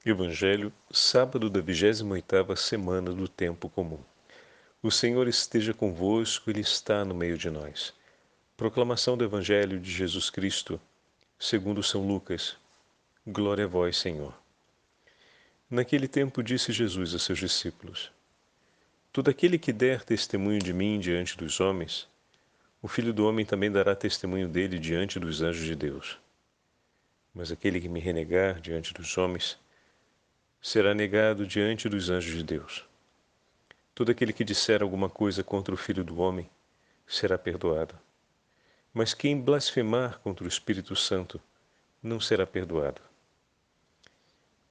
Evangelho, sábado da 28ª semana do tempo comum. O Senhor esteja convosco, Ele está no meio de nós. Proclamação do Evangelho de Jesus Cristo, segundo São Lucas. Glória a vós, Senhor. Naquele tempo disse Jesus a seus discípulos: Todo aquele que der testemunho de mim diante dos homens, o Filho do Homem também dará testemunho dele diante dos anjos de Deus. Mas aquele que me renegar diante dos homens, será negado diante dos anjos de Deus. Todo aquele que disser alguma coisa contra o Filho do Homem será perdoado. Mas quem blasfemar contra o Espírito Santo não será perdoado.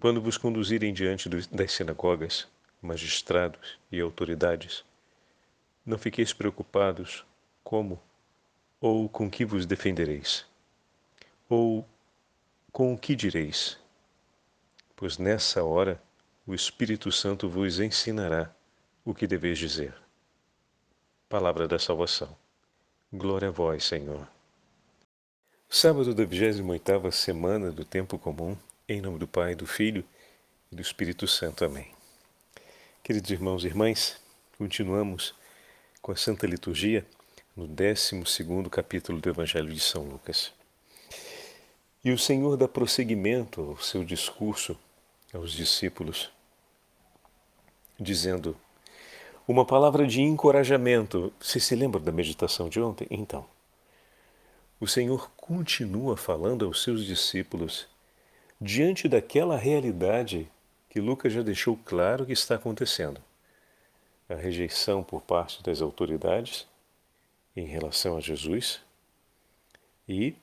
Quando vos conduzirem diante das sinagogas, magistrados e autoridades, não fiqueis preocupados como ou com que vos defendereis, ou com o que direis, pois nessa hora o Espírito Santo vos ensinará o que deveis dizer. Palavra da salvação. Glória a vós, Senhor. Sábado da 28ª semana do tempo comum, em nome do Pai, do Filho e do Espírito Santo. Amém. Queridos irmãos e irmãs, continuamos com a Santa Liturgia no 12º capítulo do Evangelho de São Lucas. E o Senhor dá prosseguimento ao seu discurso aos discípulos, dizendo uma palavra de encorajamento. Você se lembra da meditação de ontem? Então, o Senhor continua falando aos seus discípulos diante daquela realidade que Lucas já deixou claro que está acontecendo. A rejeição por parte das autoridades em relação a Jesus e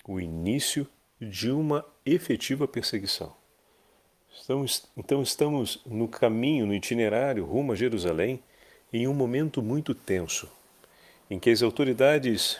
o início de uma efetiva perseguição. Então estamos no caminho, no itinerário rumo a Jerusalém, em um momento muito tenso, em que as autoridades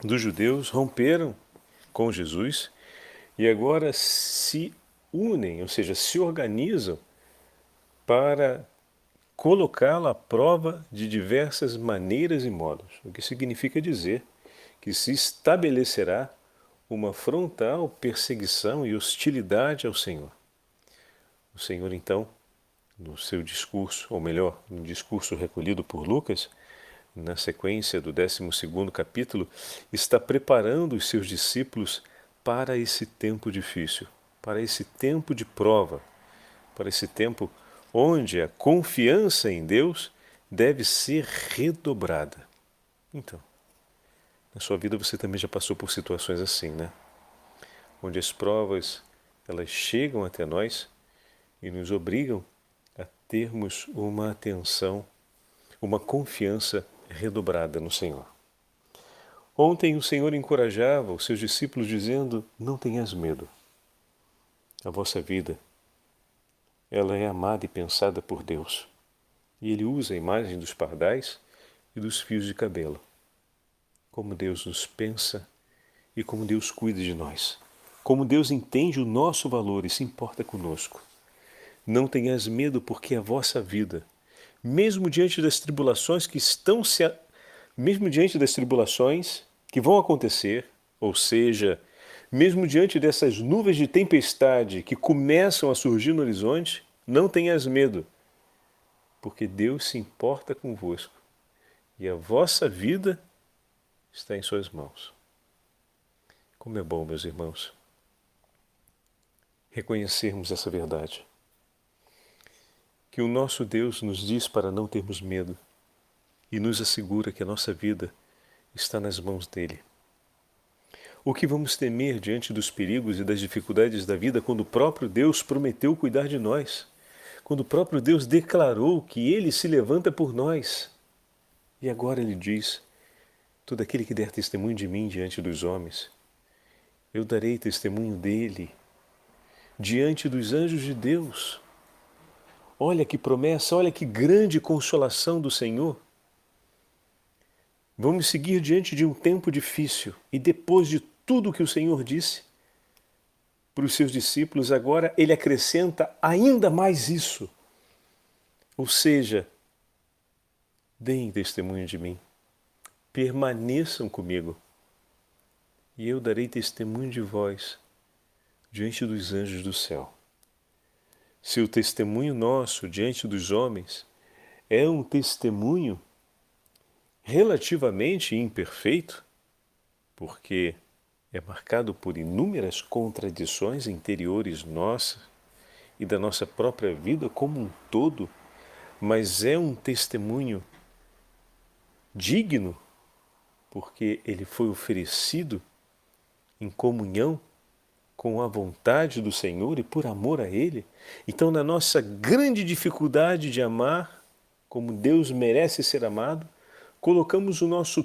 dos judeus romperam com Jesus e agora se unem, ou seja, se organizam para colocá-lo à prova de diversas maneiras e modos, o que significa dizer que se estabelecerá uma frontal perseguição e hostilidade ao Senhor. O Senhor, então, no seu discurso, ou melhor, no discurso recolhido por Lucas, na sequência do 12º capítulo, está preparando os seus discípulos para esse tempo difícil, para esse tempo de prova, para esse tempo onde a confiança em Deus deve ser redobrada. Então, na sua vida você também já passou por situações assim, né? Onde as provas, elas chegam até nós e nos obrigam a termos uma atenção, uma confiança redobrada no Senhor. Ontem o Senhor encorajava os seus discípulos dizendo: não tenhas medo. A vossa vida, ela é amada e pensada por Deus. E Ele usa a imagem dos pardais e dos fios de cabelo. Como Deus nos pensa e como Deus cuida de nós. Como Deus entende o nosso valor e se importa conosco. Não tenhas medo, porque a vossa vida, mesmo diante das tribulações mesmo diante das tribulações que vão acontecer, ou seja, mesmo diante dessas nuvens de tempestade que começam a surgir no horizonte, não tenhas medo, porque Deus se importa convosco e a vossa vida está em suas mãos. Como é bom, meus irmãos, reconhecermos essa verdade. Que o nosso Deus nos diz para não termos medo e nos assegura que a nossa vida está nas mãos dele. O que vamos temer diante dos perigos e das dificuldades da vida quando o próprio Deus prometeu cuidar de nós? Quando o próprio Deus declarou que ele se levanta por nós? E agora ele diz: todo aquele que der testemunho de mim diante dos homens, eu darei testemunho dele diante dos anjos de Deus. Olha que promessa, olha que grande consolação do Senhor. Vamos seguir diante de um tempo difícil e depois de tudo que o Senhor disse para os seus discípulos, agora ele acrescenta ainda mais isso. Ou seja, deem testemunho de mim, permaneçam comigo e eu darei testemunho de vós diante dos anjos do céu. se o testemunho nosso diante dos homens é um testemunho relativamente imperfeito, porque é marcado por inúmeras contradições interiores nossas e da nossa própria vida como um todo, mas é um testemunho digno, porque ele foi oferecido em comunhão com a vontade do Senhor e por amor a Ele. Então, na nossa grande dificuldade de amar como Deus merece ser amado, colocamos o nosso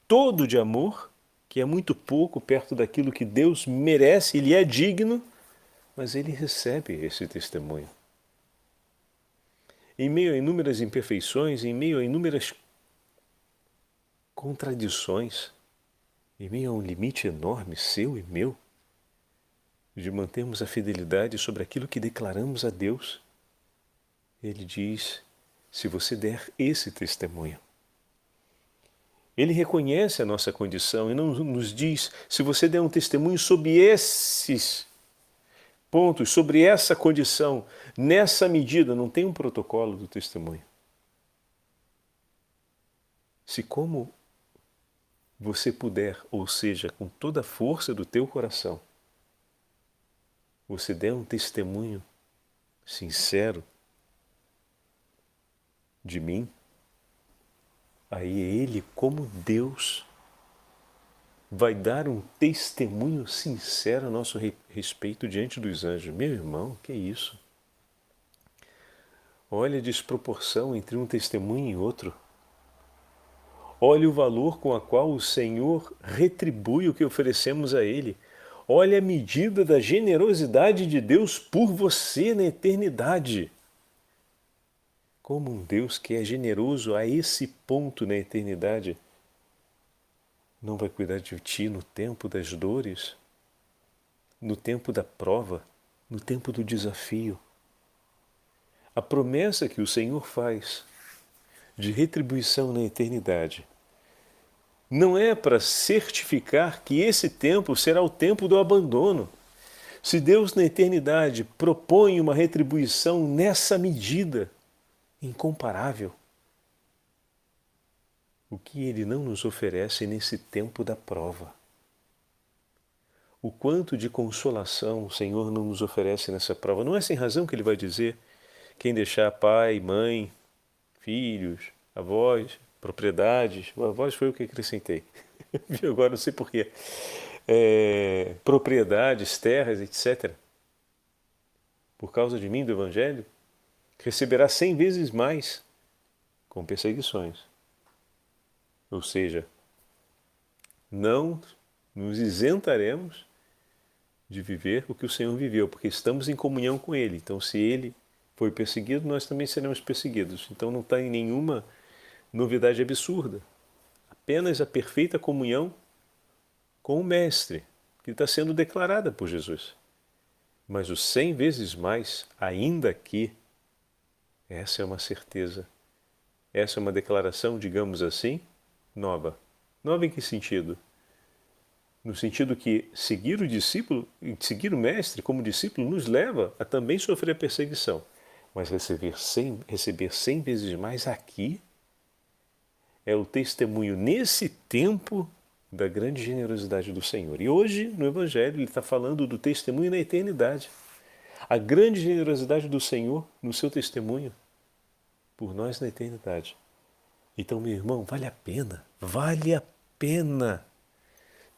todo de amor, que é muito pouco perto daquilo que Deus merece, Ele é digno, mas Ele recebe esse testemunho. Em meio a inúmeras imperfeições, em meio a inúmeras contradições, em meio a um limite enorme seu e meu, de mantermos a fidelidade sobre aquilo que declaramos a Deus, Ele diz, se você der esse testemunho. Ele reconhece a nossa condição e não nos diz, se você der um testemunho sobre esses pontos, sobre essa condição, nessa medida, não tem um protocolo do testemunho. Se como você puder, ou seja, com toda a força do teu coração, você der um testemunho sincero de mim, aí Ele, como Deus, vai dar um testemunho sincero a nosso respeito diante dos anjos. Meu irmão, que isso? Olha a desproporção entre um testemunho e outro. Olha o valor com a qual o Senhor retribui o que oferecemos a Ele. Olha a medida da generosidade de Deus por você na eternidade. Como um Deus que é generoso a esse ponto na eternidade não vai cuidar de ti no tempo das dores, no tempo da prova, no tempo do desafio. A promessa que o Senhor faz de retribuição na eternidade não é para certificar que esse tempo será o tempo do abandono. Se Deus na eternidade propõe uma retribuição nessa medida, incomparável, o que Ele não nos oferece nesse tempo da prova? O quanto de consolação o Senhor não nos oferece nessa prova? Não é sem razão que Ele vai dizer, quem deixar pai, mãe, filhos, avós, propriedades, avós foi o que acrescentei, agora não sei porquê, propriedades, terras, etc., por causa de mim, do Evangelho, receberá 100 vezes mais com perseguições. Ou seja, não nos isentaremos de viver o que o Senhor viveu, porque estamos em comunhão com Ele. Então, se Ele foi perseguido, nós também seremos perseguidos. Então, não está em nenhuma novidade absurda. Apenas a perfeita comunhão com o Mestre, que está sendo declarada por Jesus. Mas os 100 vezes mais, ainda aqui, essa é uma certeza. Essa é uma declaração, digamos assim, nova. Nova em que sentido? No sentido que seguir o discípulo, seguir o Mestre como discípulo, nos leva a também sofrer a perseguição. Mas receber 100 vezes mais aqui é o testemunho nesse tempo da grande generosidade do Senhor. E hoje, no Evangelho, ele está falando do testemunho na eternidade. A grande generosidade do Senhor no seu testemunho por nós na eternidade. Então, meu irmão, vale a pena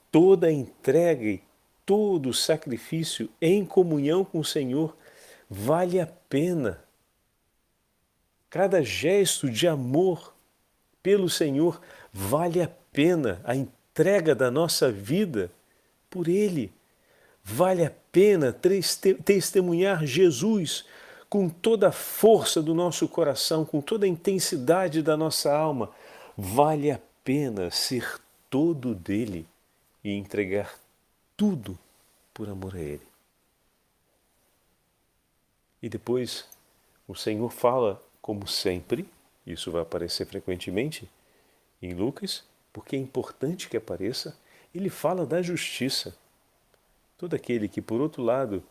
toda a entrega e todo o sacrifício em comunhão com o Senhor, vale a pena. Cada gesto de amor pelo Senhor vale a pena. A entrega da nossa vida por Ele. Vale a pena testemunhar Jesus com toda a força do nosso coração, com toda a intensidade da nossa alma. Vale a pena ser todo dele e entregar tudo por amor a Ele. E depois o Senhor fala, como sempre, isso vai aparecer frequentemente em Lucas, porque é importante que apareça, ele fala da justiça. Todo aquele que, por outro lado,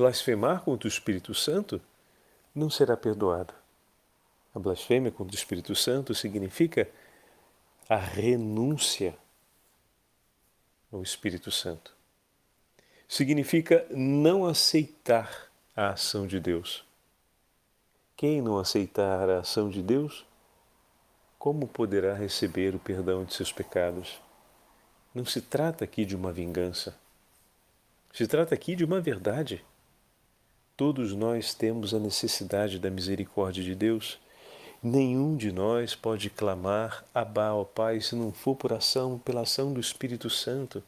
blasfemar contra o Espírito Santo não será perdoado. A blasfêmia contra o Espírito Santo significa a renúncia ao Espírito Santo. Significa não aceitar a ação de Deus. Quem não aceitar a ação de Deus, como poderá receber o perdão de seus pecados? Não se trata aqui de uma vingança. Se trata aqui de uma verdade. Todos nós temos a necessidade da misericórdia de Deus. Nenhum de nós pode clamar Abá, ó Pai, se não for pela ação do Espírito Santo.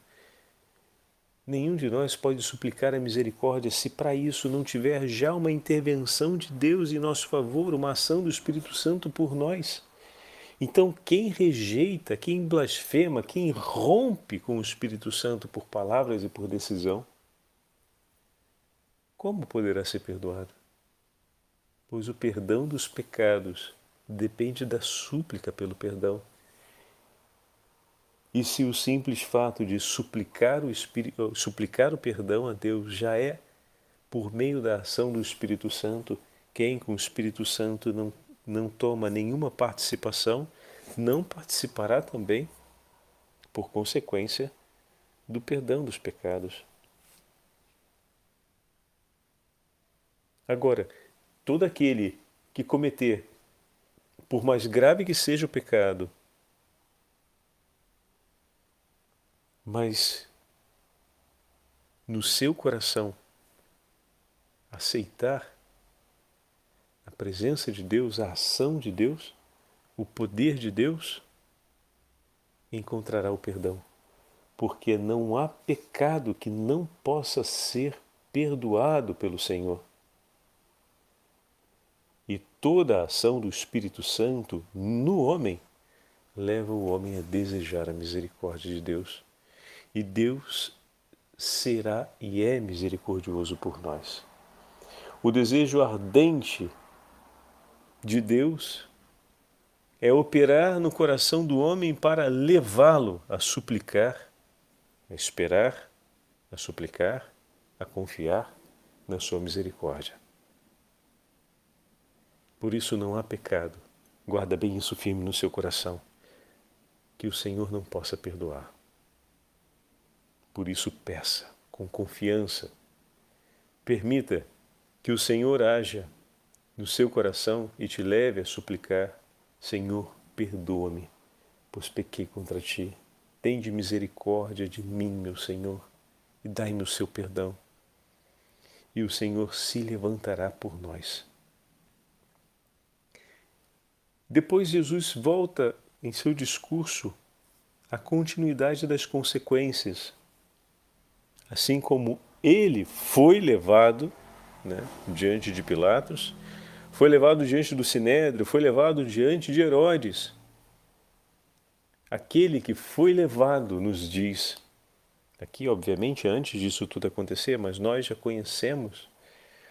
Nenhum de nós pode suplicar a misericórdia se para isso não tiver já uma intervenção de Deus em nosso favor, uma ação do Espírito Santo por nós. Então, quem rejeita, quem blasfema, quem rompe com o Espírito Santo por palavras e por decisão, como poderá ser perdoado? Pois o perdão dos pecados depende da súplica pelo perdão. E se o simples fato de suplicar o perdão a Deus já é por meio da ação do Espírito Santo, quem com o Espírito Santo não toma nenhuma participação, não participará também, por consequência, do perdão dos pecados. Agora, todo aquele que cometer, por mais grave que seja o pecado, mas no seu coração aceitar a presença de Deus, a ação de Deus, o poder de Deus, encontrará o perdão. Porque não há pecado que não possa ser perdoado pelo Senhor. E toda a ação do Espírito Santo no homem leva o homem a desejar a misericórdia de Deus. E Deus será e é misericordioso por nós. O desejo ardente de Deus é operar no coração do homem para levá-lo a suplicar, a esperar, a suplicar, a confiar na sua misericórdia. Por isso não há pecado, guarda bem isso firme no seu coração, que o Senhor não possa perdoar. Por isso peça com confiança, permita que o Senhor haja no seu coração e te leve a suplicar: Senhor, perdoa-me, pois pequei contra ti. Tende misericórdia de mim, meu Senhor, e dai-me o seu perdão. E o Senhor se levantará por nós. Depois Jesus volta em seu discurso à continuidade das consequências. Assim como ele foi levado, diante de Pilatos, foi levado diante do Sinédrio, foi levado diante de Herodes. Aquele que foi levado nos diz, aqui obviamente antes disso tudo acontecer, mas nós já conhecemos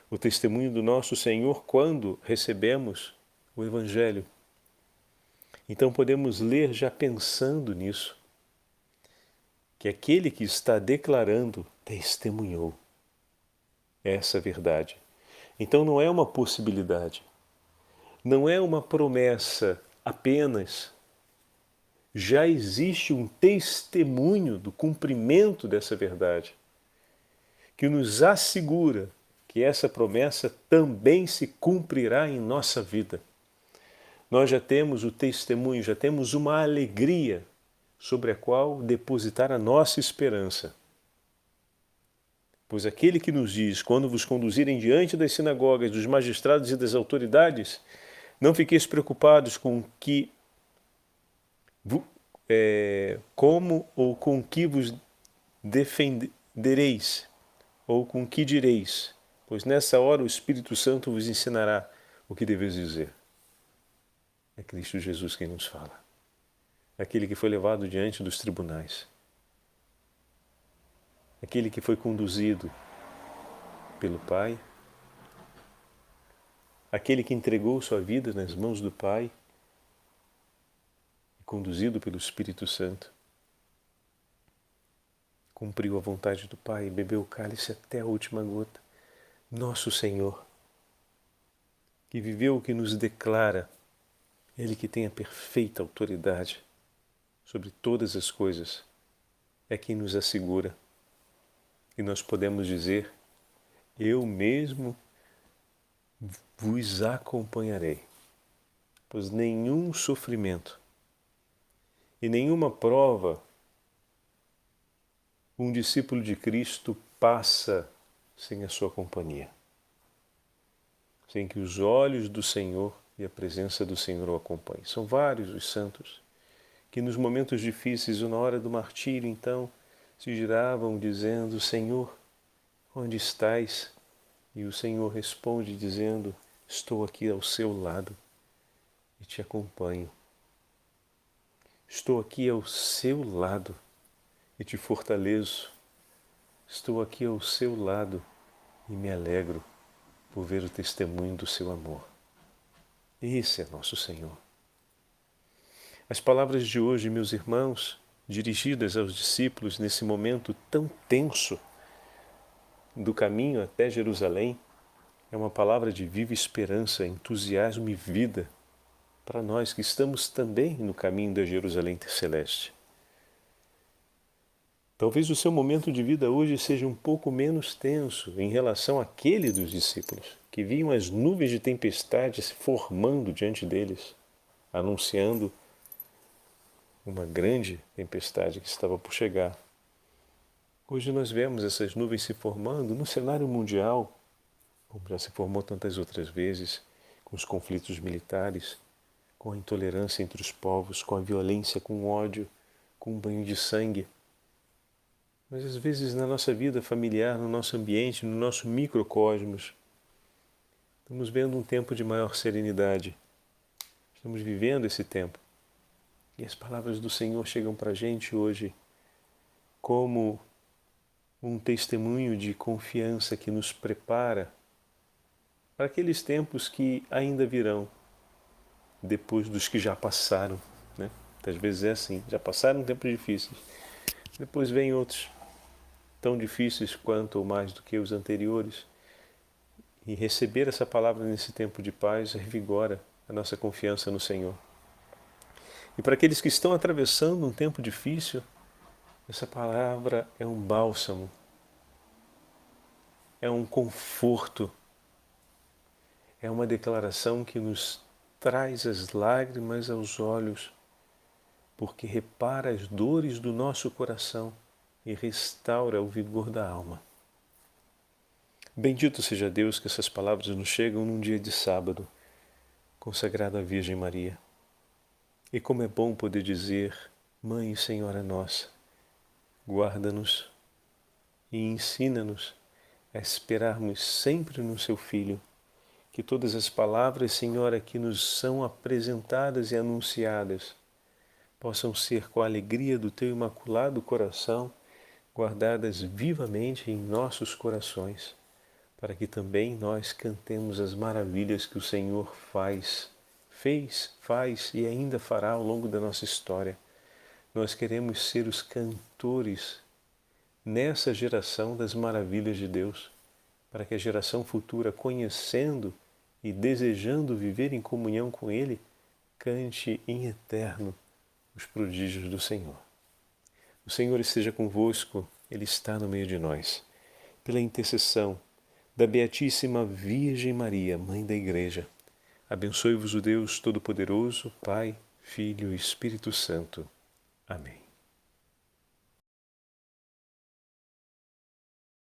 o testemunho do nosso Senhor quando recebemos o Evangelho. Então podemos ler já pensando nisso, que aquele que está declarando testemunhou essa verdade. Então não é uma possibilidade, não é uma promessa apenas. Já existe um testemunho do cumprimento dessa verdade, que nos assegura que essa promessa também se cumprirá em nossa vida. Nós já temos o testemunho, já temos uma alegria sobre a qual depositar a nossa esperança. Pois aquele que nos diz, quando vos conduzirem diante das sinagogas, dos magistrados e das autoridades, não fiqueis preocupados com como ou com que vos defendereis, ou com que direis, pois nessa hora o Espírito Santo vos ensinará o que deveis dizer. É Cristo Jesus quem nos fala. Aquele que foi levado diante dos tribunais. Aquele que foi conduzido pelo Pai. Aquele que entregou sua vida nas mãos do Pai. Conduzido pelo Espírito Santo. Cumpriu a vontade do Pai e bebeu o cálice até a última gota. nosso Senhor, que viveu o que nos declara, Ele que tem a perfeita autoridade sobre todas as coisas, é quem nos assegura. E nós podemos dizer: eu mesmo vos acompanharei, pois nenhum sofrimento e nenhuma prova um discípulo de Cristo passa sem a sua companhia, sem que os olhos do Senhor e a presença do Senhor o acompanhem. São vários os santos que nos momentos difíceis ou na hora do martírio, então, se giravam dizendo: Senhor, onde estás? E o Senhor responde dizendo: estou aqui ao seu lado e te acompanho. Estou aqui ao seu lado e te fortaleço. Estou aqui ao seu lado e me alegro por ver o testemunho do seu amor. Esse é nosso Senhor. As palavras de hoje, meus irmãos, dirigidas aos discípulos nesse momento tão tenso do caminho até Jerusalém, é uma palavra de viva esperança, entusiasmo e vida para nós que estamos também no caminho da Jerusalém celeste. Talvez o seu momento de vida hoje seja um pouco menos tenso em relação àquele dos discípulos, que viam as nuvens de tempestade se formando diante deles, anunciando uma grande tempestade que estava por chegar. Hoje nós vemos essas nuvens se formando no cenário mundial, como já se formou tantas outras vezes, com os conflitos militares, com a intolerância entre os povos, com a violência, com o ódio, com o banho de sangue. Mas às vezes na nossa vida familiar, no nosso ambiente, no nosso microcosmos, estamos vendo um tempo de maior serenidade. Estamos vivendo esse tempo. E as palavras do Senhor chegam para a gente hoje como um testemunho de confiança que nos prepara para aqueles tempos que ainda virão, depois dos que já passaram, né? Às vezes é assim, já passaram tempos difíceis, depois vem outros tão difíceis quanto ou mais do que os anteriores. E receber essa palavra nesse tempo de paz revigora a nossa confiança no Senhor. E para aqueles que estão atravessando um tempo difícil, essa palavra é um bálsamo, é um conforto, é uma declaração que nos traz as lágrimas aos olhos, porque repara as dores do nosso coração e restaura o vigor da alma. Bendito seja Deus que essas palavras nos chegam num dia de sábado, consagrado à Virgem Maria. E como é bom poder dizer: Mãe e Senhora nossa, guarda-nos e ensina-nos a esperarmos sempre no Seu Filho, que todas as palavras, Senhora, que nos são apresentadas e anunciadas, possam ser com a alegria do Teu Imaculado Coração, guardadas vivamente em nossos corações, para que também nós cantemos as maravilhas que o Senhor fez, faz e ainda fará ao longo da nossa história. Nós queremos ser os cantores nessa geração das maravilhas de Deus, para que a geração futura, conhecendo e desejando viver em comunhão com Ele, cante em eterno os prodígios do Senhor. O Senhor esteja convosco, Ele está no meio de nós. Pela intercessão da Beatíssima Virgem Maria, Mãe da Igreja, abençoe-vos o Deus Todo-Poderoso, Pai, Filho e Espírito Santo. Amém.